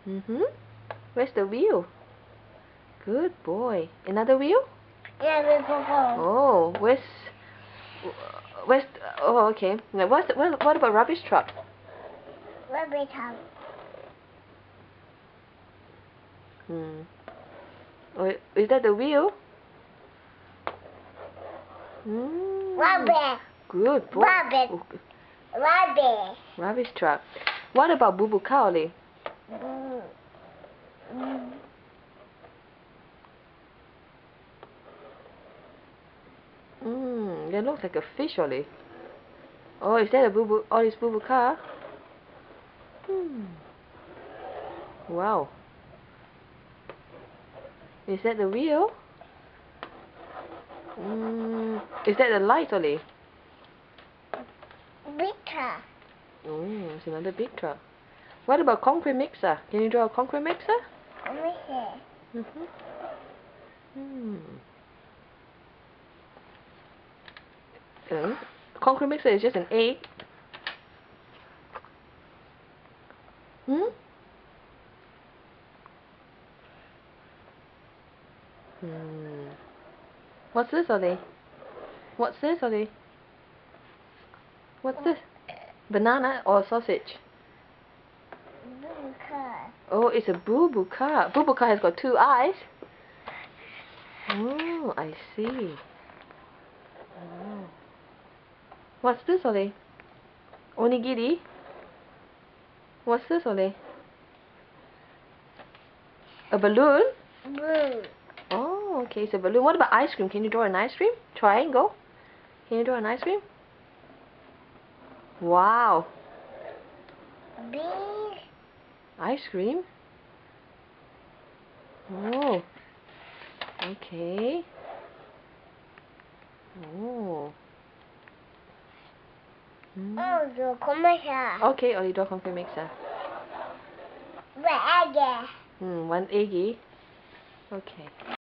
Mm-hmm. Where's the wheel? Good boy. Another wheel? Yeah, we purple. Oh, where's oh, okay. Now what about rubbish truck? Rabbit house. Hmm. Oh, is that the wheel? Rabbit. Good boy. Rabbit. Oh, Rabbit. rubbish truck. What about Boo Boo Cow, Ollie? Mm. Mm. That looks like a fish, Ollie. Oh, is that a Ollie's Boo Boo car? Wow. Is that the wheel? Is that the light, Ollie? Big car. It's another big truck. What about concrete mixer? Can you draw a concrete mixer? Let me see. Concrete mixer is just an 8. What's this, Ollie? What's this, Ollie? What's this? Banana or sausage? Big car. Oh, it's a Boo Boo car. Boo Boo car has got 2 eyes. Oh, I see. Oh. What's this, Ollie? Onigiri? What's this, Ollie? A balloon? Blue. Oh, okay, it's a balloon. What about ice cream? Can you draw an ice cream? Triangle? Can you draw an ice cream? Wow. Big. Ice cream? Oh. Okay. Oh. Oh, so come here. Okay, Ollie, draw concrete mixer. Where? One eggy. Okay.